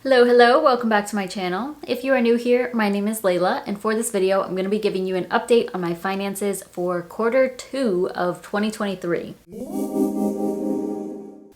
Hello, welcome back to my channel. If you are new here, my name is Layla, and for this video, I'm going to be giving you an update on my finances for quarter 2 of 2023.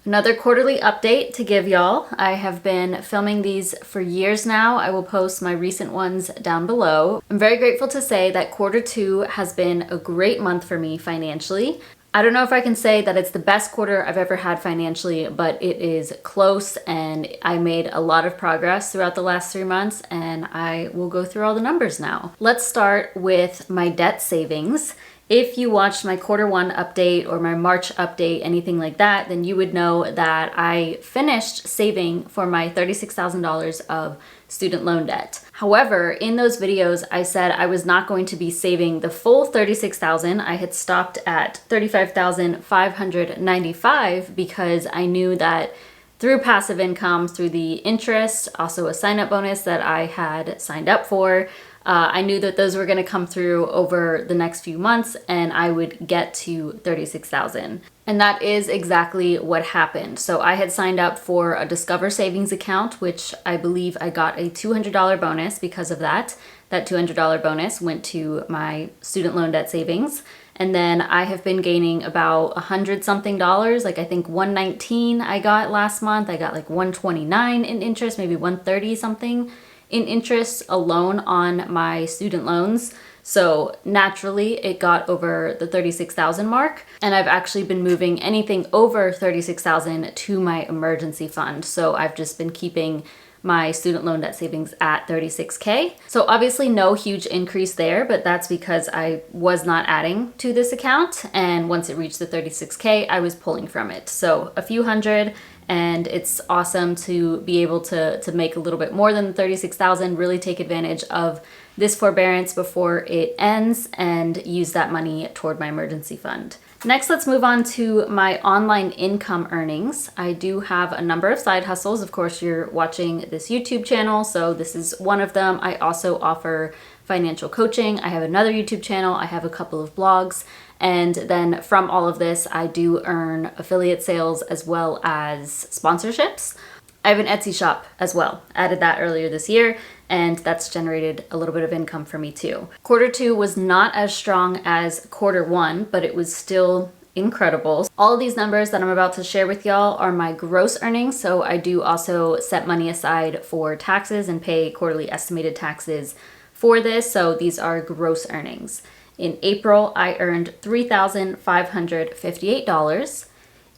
Another quarterly update to give y'all. I have been filming these for years now. I will post my recent ones down below. I'm very grateful to say that quarter 2 has been a great month for me financially. I don't know if I can say that it's the best quarter I've ever had financially, but it is close and I made a lot of progress throughout the last 3 months, and I will go through all the numbers now. Let's start with my debt savings. If you watched my quarter 1 update or my March update, anything like that, then you would know that I finished saving for my $36,000 of student loan debt. However, in those videos, I said I was not going to be saving the full $36,000. I had stopped at $35,595 because I knew that through passive income, through the interest, also a sign-up bonus that I had signed up for, I knew that those were going to come through over the next few months and I would get to $36,000. And that is exactly what happened. So I had signed up for a Discover Savings account, which I believe I got a $200 bonus because of that. That $200 bonus went to my student loan debt savings. And then I have been gaining about $100 something, like I think 119 I got last month. I got like 129 in interest, maybe 130 something in interest alone on my student loans. So naturally it got over the 36,000 mark, and I've actually been moving anything over 36,000 to my emergency fund. So I've just been keeping my student loan debt savings at 36K. So obviously no huge increase there, but that's because I was not adding to this account. And once it reached the 36K, I was pulling from it. So a few hundred, and it's awesome to be able to make a little bit more than 36,000, really take advantage of this forbearance before it ends and use that money toward my emergency fund. Next, let's move on to my online income earnings. I do have a number of side hustles. Of course, you're watching this YouTube channel, so this is one of them. I also offer financial coaching. I have another YouTube channel. I have a couple of blogs. And then from all of this, I do earn affiliate sales as well as sponsorships. I have an Etsy shop as well. Added that earlier this year, and that's generated a little bit of income for me too. Quarter 2 was not as strong as quarter 1, but it was still incredible. All of these numbers that I'm about to share with y'all are my gross earnings, so I do also set money aside for taxes and pay quarterly estimated taxes for this, so these are gross earnings. In April, I earned $3,558.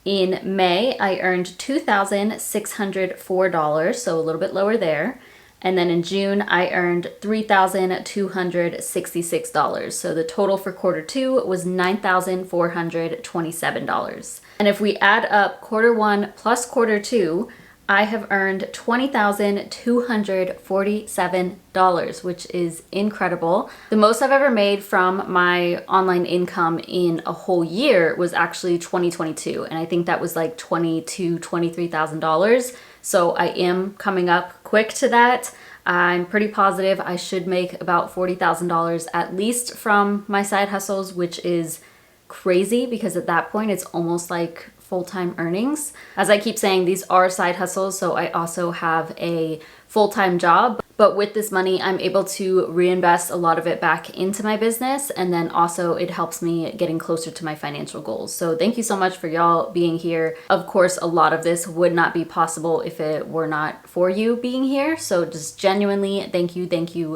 In May, I earned $2,604, so a little bit lower there. And then in June, I earned $3,266. So the total for quarter 2 was $9,427. And if we add up quarter 1 plus quarter 2, I have earned $20,247, which is incredible. The most I've ever made from my online income in a whole year was actually 2022. And I think that was like $22,000, $23,000. So I am coming up quick to that. I'm pretty positive I should make about $40,000 at least from my side hustles, which is crazy because at that point it's almost like full-time earnings. As I keep saying, these are side hustles, so I also have a full-time job, but with this money I'm able to reinvest a lot of it back into my business, and then also it helps me getting closer to my financial goals. So thank you so much for y'all being here. Of course, a lot of this would not be possible if it were not for you being here, so just genuinely thank you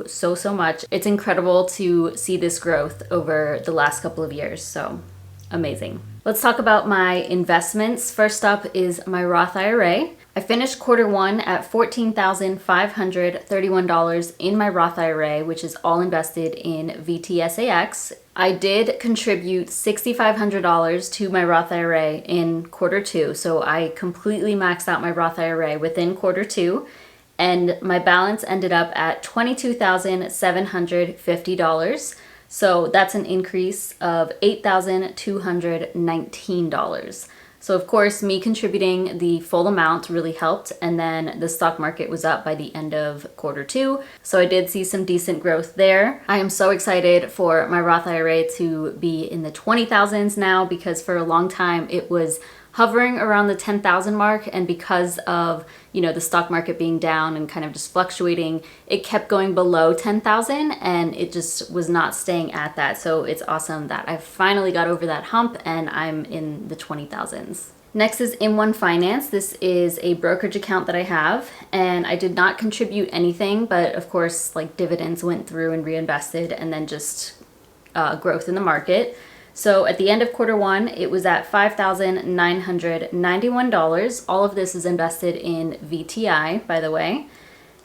so much. It's incredible to see this growth over the last couple of years, so amazing. Let's talk about my investments. First up is my Roth IRA. I finished quarter 1 at $14,531 in my Roth IRA, which is all invested in VTSAX. I did contribute $6,500 to my Roth IRA in quarter 2, so I completely maxed out my Roth IRA within quarter 2, and my balance ended up at $22,750. So that's an increase of $8,219. So of course, me contributing the full amount really helped, and then the stock market was up by the end of quarter 2. So I did see some decent growth there. I am so excited for my Roth IRA to be in the 20,000s now, because for a long time it was hovering around the 10,000 mark, and because of, you know, the stock market being down and kind of just fluctuating, it kept going below 10,000 and it just was not staying at that. So it's awesome that I finally got over that hump and I'm in the 20,000s. Next is M1 Finance. This is a brokerage account that I have, and I did not contribute anything, but of course, like, dividends went through and reinvested, and then just growth in the market. So at the end of quarter one, it was at $5,991. All of this is invested in VTI, by the way.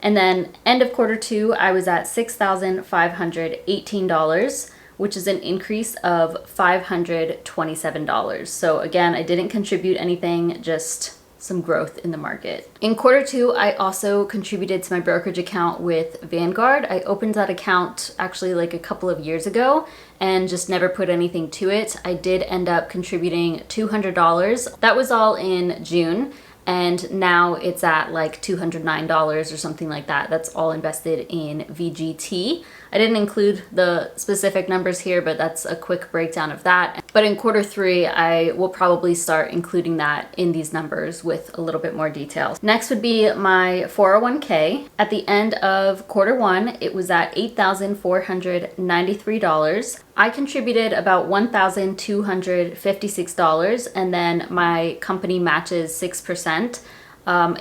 And then end of quarter two, I was at $6,518, which is an increase of $527. So again, I didn't contribute anything, just some growth in the market. In quarter two, I also contributed to my brokerage account with Vanguard. I opened that account actually like a couple of years ago and just never put anything to it. I did end up contributing $200. That was all in June. And now it's at like $209 or something like that. That's all invested in VGT. I didn't include the specific numbers here, but that's a quick breakdown of that. But in quarter three, I will probably start including that in these numbers with a little bit more detail. Next would be my 401k. At the end of quarter one, it was at $8,493. I contributed about $1,256, and then my company matches 6%.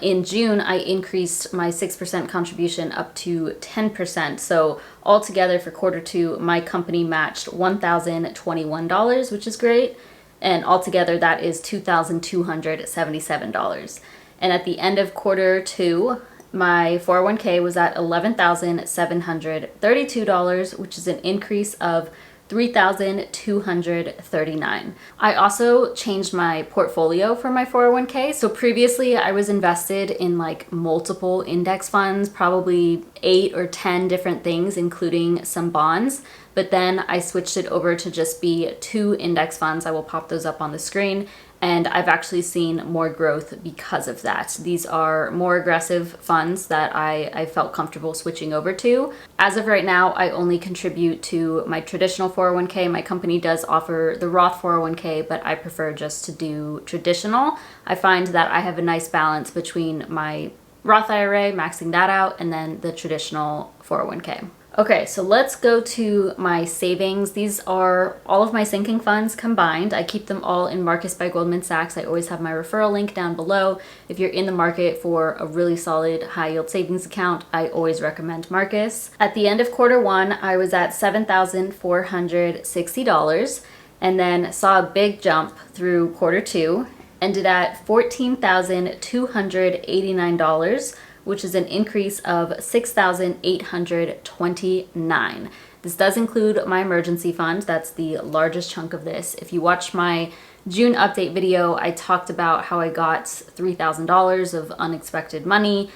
In June, I increased my 6% contribution up to 10%. So altogether for quarter two, my company matched $1,021, which is great. And altogether, that is $2,277. And at the end of quarter two, my 401k was at $11,732, which is an increase of $3,239. I also changed my portfolio for my 401k. So previously I was invested in like multiple index funds, probably 8 or 10 different things, including some bonds. But then I switched it over to just be 2 index funds. I will pop those up on the screen. And I've actually seen more growth because of that. These are more aggressive funds that I felt comfortable switching over to. As of right now, I only contribute to my traditional 401k. My company does offer the Roth 401k, but I prefer just to do traditional. I find that I have a nice balance between my Roth IRA, maxing that out, and then the traditional 401k. Okay, so let's go to my savings. These are all of my sinking funds combined. I keep them all in Marcus by Goldman Sachs. I always have my referral link down below. If you're in the market for a really solid high yield savings account, I always recommend Marcus. At the end of quarter one, I was at $7,460, and then saw a big jump through quarter two, ended at $14,289, which is an increase of $6,829. This does include my emergency fund. That's the largest chunk of this. If you watched my June update video, I talked about how I got $3,000 of unexpected money.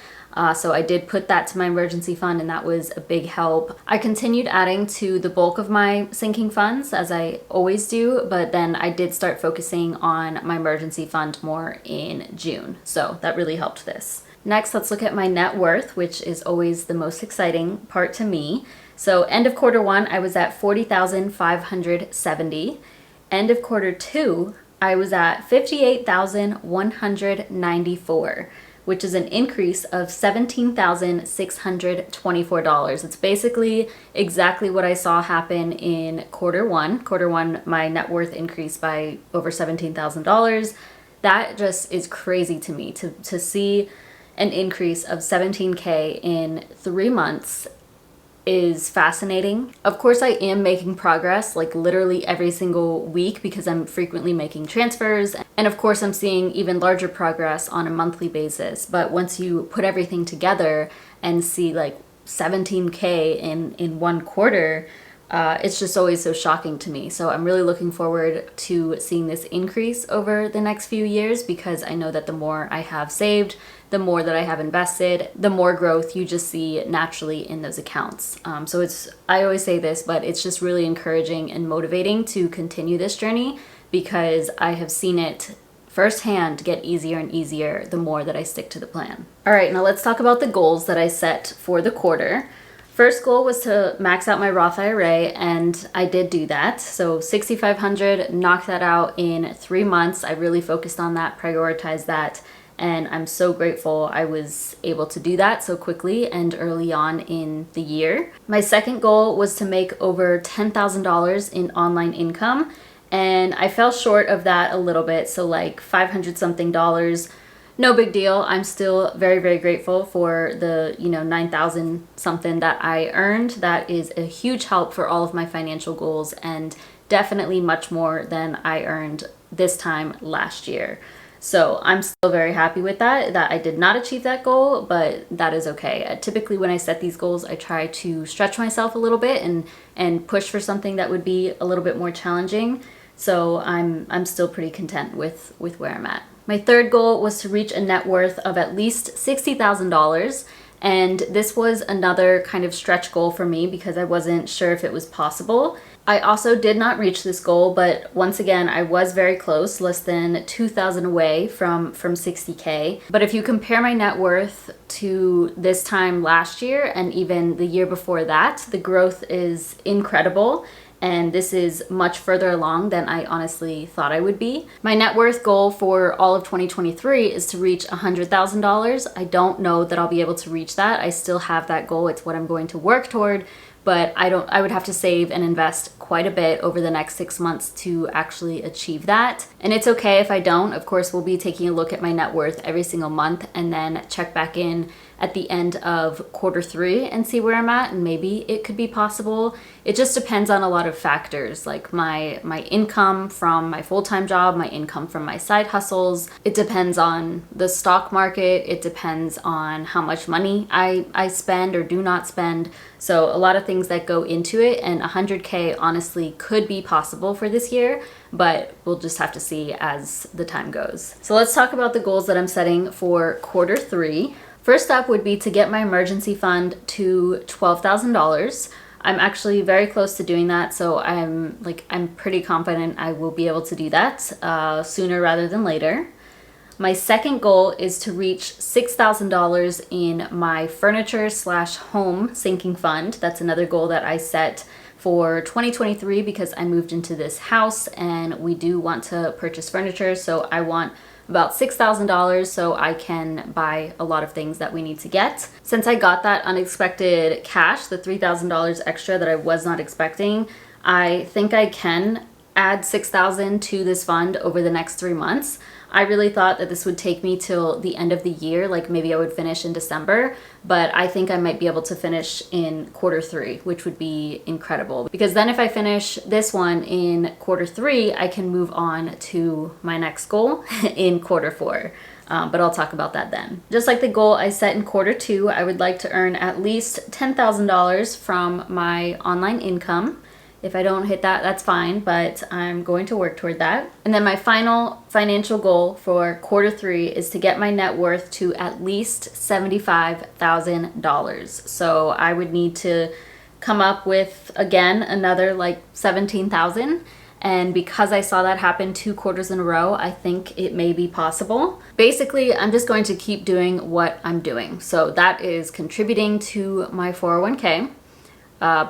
So I did put that to my emergency fund, and that was a big help. I continued adding to the bulk of my sinking funds, as I always do, but then I did start focusing on my emergency fund more in June. So that really helped this. Next, let's look at my net worth, which is always the most exciting part to me. So end of quarter one, I was at $40,570. End of quarter two, I was at $58,194, which is an increase of $17,624. It's basically exactly what I saw happen in quarter one. Quarter one, my net worth increased by over $17,000. That just is crazy to me to see an increase of $17K in 3 months is fascinating. Of course, I am making progress like literally every single week because I'm frequently making transfers. And of course, I'm seeing even larger progress on a monthly basis. But once you put everything together and see like 17K in 1 quarter, it's just always so shocking to me. So I'm really looking forward to seeing this increase over the next few years, because I know that the more I have saved, the more that I have invested, the more growth you just see naturally in those accounts. So I always say this, but it's just really encouraging and motivating to continue this journey, because I have seen it firsthand get easier and easier the more that I stick to the plan. All right, now let's talk about the goals that I set for the quarter. First goal was to max out my Roth IRA, and I did do that. So 6,500, knocked that out in 3 months. I really focused on that, prioritized that, and I'm so grateful I was able to do that so quickly and early on in the year. My second goal was to make over $10,000 in online income, and I fell short of that a little bit, so like 500 something dollars. No big deal. I'm still very, very grateful for the, 9,000 something that I earned. That is a huge help for all of my financial goals, and definitely much more than I earned this time last year. So I'm still very happy with that I did not achieve that goal, but that is okay. Typically when I set these goals, I try to stretch myself a little bit and push for something that would be a little bit more challenging. So I'm still pretty content with where I'm at. My third goal was to reach a net worth of at least $60,000. And this was another kind of stretch goal for me because I wasn't sure if it was possible. I also did not reach this goal, but once again, I was very close, less than 2,000 away from 60K. But if you compare my net worth to this time last year and even the year before that, the growth is incredible. And this is much further along than I honestly thought I would be. My net worth goal for all of 2023 is to reach $100,000. I don't know that I'll be able to reach that. I still have that goal. It's what I'm going to work toward, but I would have to save and invest quite a bit over the next 6 months to actually achieve that. And it's okay if I don't. Of course, we'll be taking a look at my net worth every single month and then check back in at the end of Q3 and see where I'm at, and maybe it could be possible. It just depends on a lot of factors, like my income from my full-time job, my income from my side hustles. It depends on the stock market. It depends on how much money I spend or do not spend. So a lot of things that go into it, and 100K honestly could be possible for this year, but we'll just have to see as the time goes. So let's talk about the goals that I'm setting for Q3. First up would be to get my emergency fund to $12,000. I'm actually very close to doing that, so I'm pretty confident I will be able to do that sooner rather than later. My second goal is to reach $6,000 in my furniture/home sinking fund. That's another goal that I set for 2023 because I moved into this house and we do want to purchase furniture, so I want about $6,000 so I can buy a lot of things that we need to get. Since I got that unexpected cash, the $3,000 extra that I was not expecting, I think I can add $6,000 to this fund over the next 3 months. I really thought that this would take me till the end of the year, like maybe I would finish in December, but I think I might be able to finish in Q3, which would be incredible. Because then if I finish this one in Q3, I can move on to my next goal in Q4. But I'll talk about that then. Just like the goal I set in Q2, I would like to earn at least $10,000 from my online income. If I don't hit that, that's fine, but I'm going to work toward that. And then my final financial goal for Q3 is to get my net worth to at least $75,000. So I would need to come up with, again, another like 17,000. And because I saw that happen 2 quarters in a row, I think it may be possible. Basically, I'm just going to keep doing what I'm doing. So that is contributing to my 401k.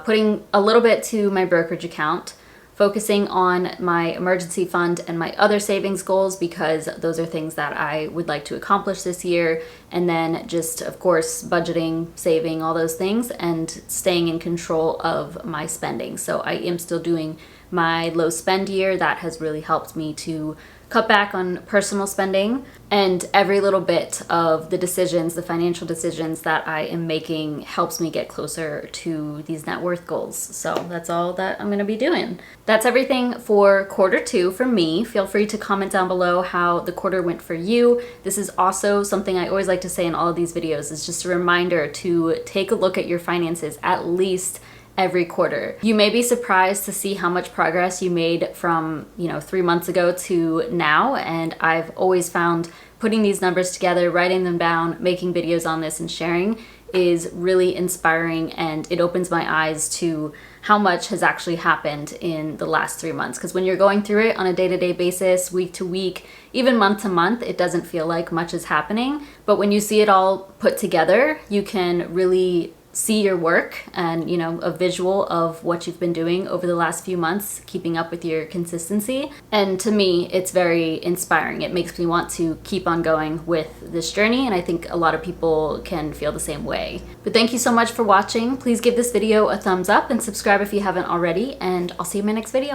Putting a little bit to my brokerage account, focusing on my emergency fund and my other savings goals because those are things that I would like to accomplish this year, and then just, of course, budgeting, saving, all those things, and staying in control of my spending. So I am still doing my low spend year. That has really helped me to cut back on personal spending, and every little bit of the decisions, the financial decisions that I am making helps me get closer to these net worth goals. So that's all that I'm going to be doing. That's everything for Q2 for me. Feel free to comment down below how the quarter went for you. This is also something I always like to say in all of these videos, is just a reminder to take a look at your finances at least every quarter. You may be surprised to see how much progress you made from, 3 months ago to now, and I've always found putting these numbers together, writing them down, making videos on this and sharing is really inspiring, and it opens my eyes to how much has actually happened in the last 3 months. Because when you're going through it on a day-to-day basis, week to week, even month to month, it doesn't feel like much is happening. But when you see it all put together, you can really see your work and, you know, a visual of what you've been doing over the last few months, keeping up with your consistency. And to me, it's very inspiring. It makes me want to keep on going with this journey, and I think a lot of people can feel the same way. But thank you so much for watching. Please give this video a thumbs up and subscribe if you haven't already, and I'll see you in my next video.